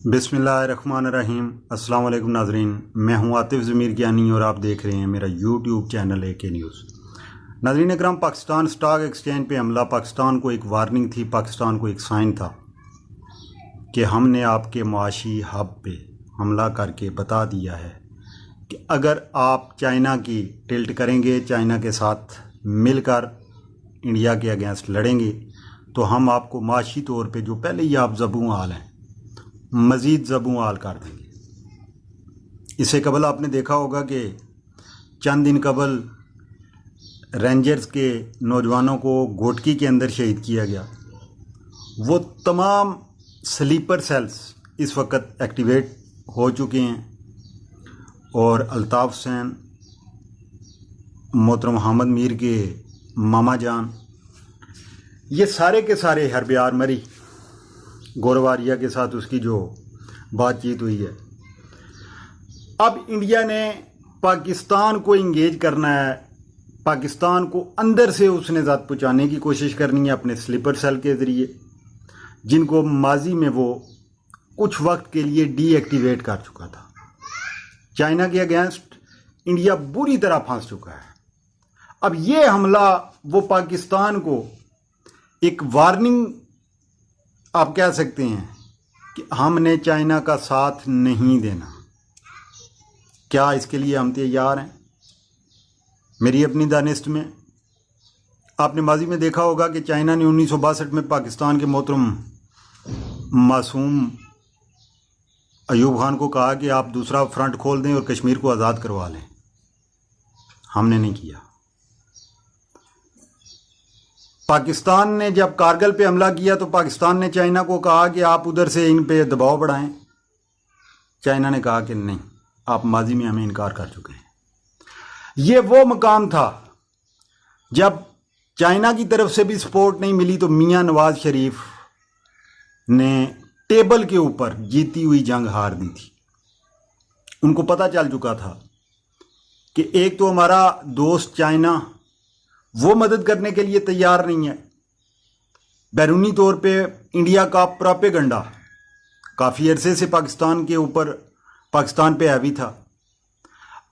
बिस्मिल्लाहिर्रहमानिर्रहीम। अस्सलाम वालेकुम नाजरीन, मैं हूं आतिफ ज़मीर ज्ञानी और आप देख रहे हैं मेरा यूट्यूब चैनल AK न्यूज़। नाजरीन अकराम, पाकिस्तान स्टॉक एक्सचेंज पे हमला पाकिस्तान को एक वार्निंग थी, पाकिस्तान को एक साइन था कि हमने आपके मुआशी हब पे हमला करके बता दिया है कि अगर आप चाइना की टिल्ट करेंगे, चाइना के साथ मिलकर इंडिया के अगेंस्ट लड़ेंगे तो हम आपको माशी तौर पे जो पहले ही आप ज़बूं हाल हैं मज़ीद ज़बूं हाल कर देंगे। इससे कबल आपने देखा होगा कि चंद दिन कबल रेंजर्स के नौजवानों को घोटकी के अंदर शहीद किया गया। वो तमाम स्लीपर सेल्स इस वक्त एक्टिवेट हो चुके हैं और अल्ताफ़ हुसैन, मोहतरम मोहम्मद मीर के मामा जान, ये सारे के सारे हरबियार मरी गोरवारिया के साथ उसकी जो बातचीत हुई है। अब इंडिया ने पाकिस्तान को इंगेज करना है, पाकिस्तान को अंदर से उसने ज़ात पहुँचाने की कोशिश करनी है अपने स्लीपर सेल के ज़रिए, जिनको माजी में वो कुछ वक्त के लिए डीएक्टिवेट कर चुका था। चाइना के अगेंस्ट इंडिया बुरी तरह फंस चुका है। अब ये हमला वो पाकिस्तान को एक वार्निंग आप कह सकते हैं कि हमने चाइना का साथ नहीं देना। क्या इसके लिए हम तैयार हैं? मेरी अपनी दानिश में आपने माजी में देखा होगा कि चाइना ने 1962 में पाकिस्तान के मोहतरम मासूम अयूब खान को कहा कि आप दूसरा फ्रंट खोल दें और कश्मीर को आज़ाद करवा लें। हमने नहीं किया। पाकिस्तान ने जब कारगिल पे हमला किया तो पाकिस्तान ने चाइना को कहा कि आप उधर से इन पे दबाव बढ़ाएं। चाइना ने कहा कि नहीं, आप माजी में हमें इनकार कर चुके हैं। ये वो मकाम था जब चाइना की तरफ से भी सपोर्ट नहीं मिली तो मियां नवाज शरीफ ने टेबल के ऊपर जीती हुई जंग हार दी थी। उनको पता चल चुका था कि एक तो हमारा दोस्त चाइना वो मदद करने के लिए तैयार नहीं है। बैरूनी तौर पे इंडिया का प्रोपेगेंडा काफ़ी अरसे से पाकिस्तान के ऊपर, पाकिस्तान पे हैवी था।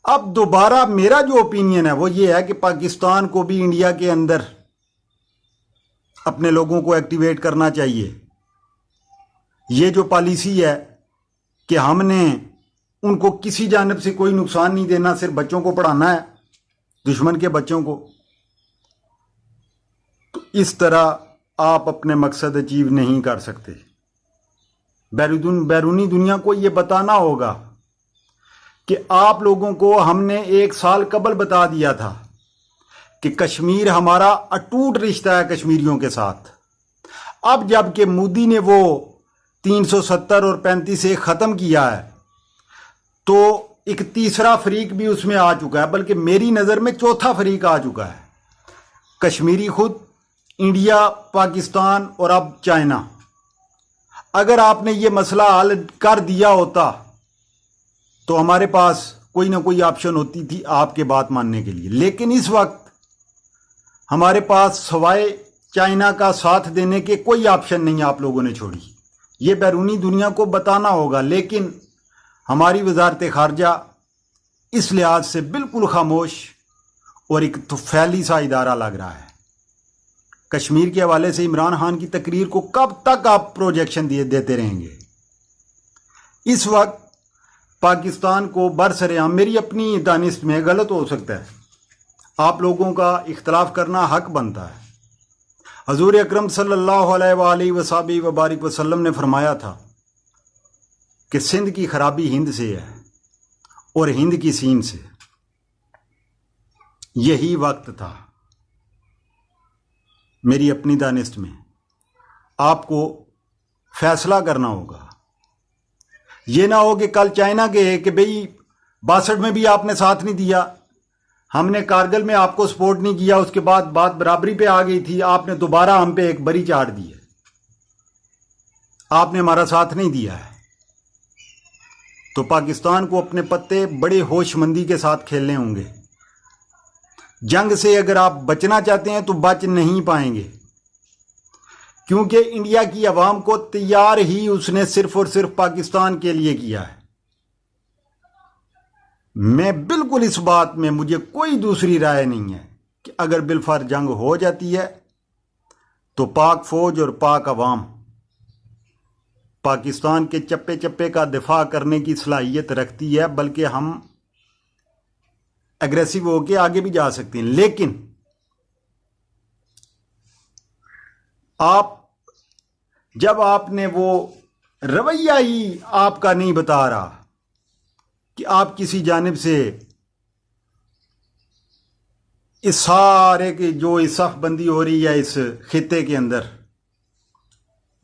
अब दोबारा मेरा जो ओपिनियन है वो ये है कि पाकिस्तान को भी इंडिया के अंदर अपने लोगों को एक्टिवेट करना चाहिए। ये जो पॉलिसी है कि हमने उनको किसी जानब से कोई नुकसान नहीं देना, सिर्फ बच्चों को पढ़ाना है, दुश्मन के बच्चों को, तो इस तरह आप अपने मकसद अचीव नहीं कर सकते। बैरूनी दुनिया को ये बताना होगा कि आप लोगों को हमने 1 साल कबल बता दिया था कि कश्मीर हमारा अटूट रिश्ता है कश्मीरियों के साथ। अब जबकि मोदी ने वो 370 और 35 से ख़त्म किया है तो एक तीसरा फरीक भी उसमें आ चुका है, बल्कि मेरी नज़र में चौथा फरीक आ चुका है। कश्मीरी खुद, इंडिया, पाकिस्तान और अब चाइना। अगर आपने ये मसला हल कर दिया होता तो हमारे पास कोई ना कोई ऑप्शन होती थी आपके बात मानने के लिए, लेकिन इस वक्त हमारे पास सवाए चाइना का साथ देने के कोई ऑप्शन नहीं आप लोगों ने छोड़ी। ये बैरूनी दुनिया को बताना होगा, लेकिन हमारी वजारत खारजा इस लिहाज से बिल्कुल खामोश और एक तो फैली सा इदारा लग रहा है। कश्मीर के हवाले से इमरान खान की तकरीर को कब तक आप प्रोजेक्शन देते रहेंगे? इस वक्त पाकिस्तान को बरसरेआम, मेरी अपनी दानिश में गलत हो सकता है, आप लोगों का इख्तलाफ करना हक बनता है। हजूर अकरम सल्लल्लाहु अलैहि वसल्लम ने फरमाया था कि सिंध की खराबी हिंद से है और हिंद की सीन से। यही वक्त था मेरी अपनी दानिश में आपको फैसला करना होगा। ये ना हो कि कल चाइना के कि भाई 62 में भी आपने साथ नहीं दिया, हमने कारगिल में आपको सपोर्ट नहीं किया, उसके बाद बात बराबरी पे आ गई थी, आपने दोबारा हम पे एक बरी चाड़ दी है, आपने हमारा साथ नहीं दिया है। तो पाकिस्तान को अपने पत्ते बड़े होशमंदी के साथ खेलने होंगे। जंग से अगर आप बचना चाहते हैं तो बच नहीं पाएंगे, क्योंकि इंडिया की आवाम को तैयार ही उसने सिर्फ और सिर्फ पाकिस्तान के लिए किया है। मैं बिल्कुल इस बात में, मुझे कोई दूसरी राय नहीं है कि अगर बिलफर जंग हो जाती है तो पाक फौज और पाक अवाम पाकिस्तान के चप्पे चप्पे का दिफा करने की सलाहियत रखती है, बल्कि हम एग्रेसिव होके आगे भी जा सकते हैं। लेकिन आप, जब आपने वो रवैया ही आपका नहीं बता रहा कि आप किसी जानिब से इस सारे की जो इस सफ़बंदी हो रही है इस खित्ते के अंदर,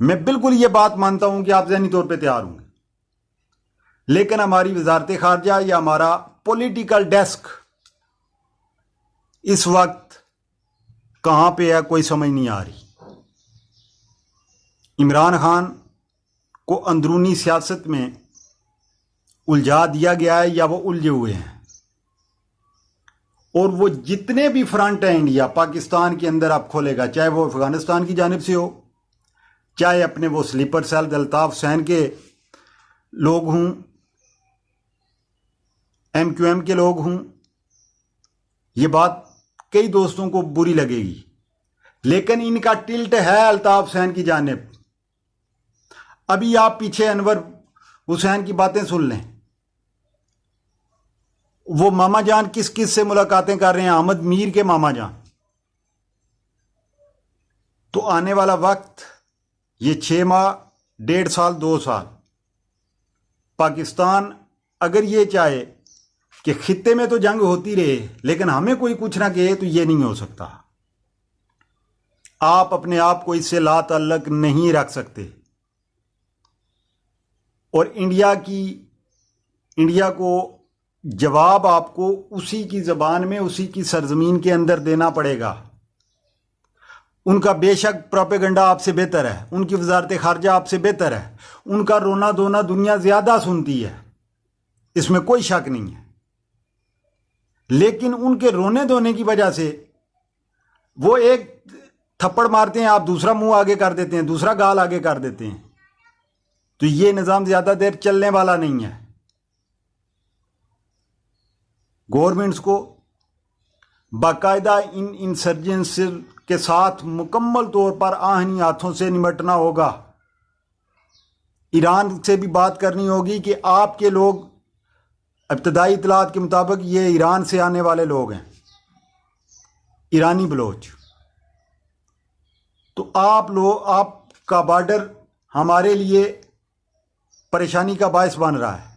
मैं बिल्कुल ये बात मानता हूं कि आप ज़हनी तौर पे तैयार होंगे, लेकिन हमारी वजारत खारजा या हमारा पॉलिटिकल डेस्क इस वक्त कहां पे है कोई समझ नहीं आ रही। इमरान खान को अंदरूनी सियासत में उलझा दिया गया है या वो उलझे हुए हैं, और वो जितने भी फ्रंट हैं इंडिया पाकिस्तान के अंदर आप खोलेगा, चाहे वो अफगानिस्तान की जानिब से हो, चाहे अपने वो स्लीपर सेल अल्ताफ हुसैन के लोग हों, MQM के लोग हों, ये बात कई दोस्तों को बुरी लगेगी, लेकिन इनका टिल्ट है अल्ताफ हुसैन की जानिब। अभी आप पीछे अनवर हुसैन की बातें सुन लें, वो मामा जान किस किस से मुलाकातें कर रहे हैं, अहमद मीर के मामा जान। तो आने वाला वक्त, ये 6 माह, 1.5 साल, 2 साल, पाकिस्तान अगर ये चाहे कि खित्ते में तो जंग होती रहे लेकिन हमें कोई कुछ ना कहे, तो ये नहीं हो सकता। आप अपने आप को इससे ला ताल्लुक नहीं रख सकते, और इंडिया को जवाब आपको उसी की ज़बान में, उसी की सरजमीन के अंदर देना पड़ेगा। उनका बेशक प्रोपेगेंडा आपसे बेहतर है, उनकी वजारत खारजा आपसे बेहतर है, उनका रोना धोना दुनिया ज़्यादा सुनती है, इसमें कोई शक नहीं है। लेकिन उनके रोने धोने की वजह से वो एक थप्पड़ मारते हैं, आप दूसरा मुंह आगे कर देते हैं, दूसरा गाल आगे कर देते हैं, तो ये निज़ाम ज़्यादा देर चलने वाला नहीं है। गवर्नमेंट्स को बाकायदा इन इंसर्जेंस के साथ मुकम्मल तौर पर आहनी हाथों से निपटना होगा। ईरान से भी बात करनी होगी कि आपके लोग, इब्तदाई इतलात के मुताबिक ये ईरान से आने वाले लोग हैं, ईरानी बलोच। तो आपका बॉर्डर हमारे लिए परेशानी का बायस बन रहा है।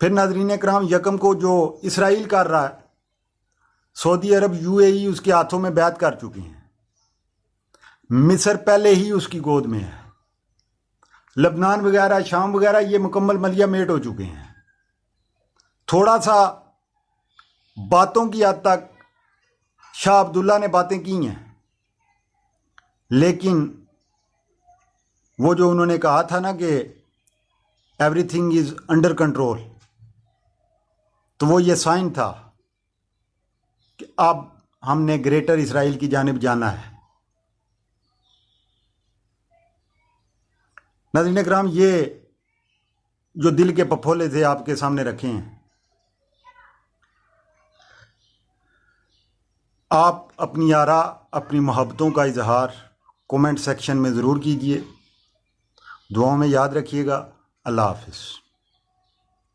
फिर नाज़रीन कराम, यकम को जो इसराइल कर रहा है, सऊदी अरब UAE उसके हाथों में बैत कर चुके हैं, मिस्र पहले ही उसकी गोद में है, लबनान वगैरह, शाम वगैरह ये मुकम्मल मलिया मेट हो चुके हैं। थोड़ा सा बातों की हद तक शाह अब्दुल्ला ने बातें की हैं, लेकिन वो जो उन्होंने कहा था ना कि एवरीथिंग इज़ अंडर कंट्रोल, तो वो ये साइन था कि अब हमने ग्रेटर इसराइल की जानिब जाना है। नाज़रीन कराम, ये जो दिल के पफोले थे आपके सामने रखे हैं, आप अपनी आरा, अपनी मोहब्बतों का इजहार कमेंट सेक्शन में ज़रूर कीजिए। दुआओं में याद रखिएगा। अल्लाह हाफ़िज़।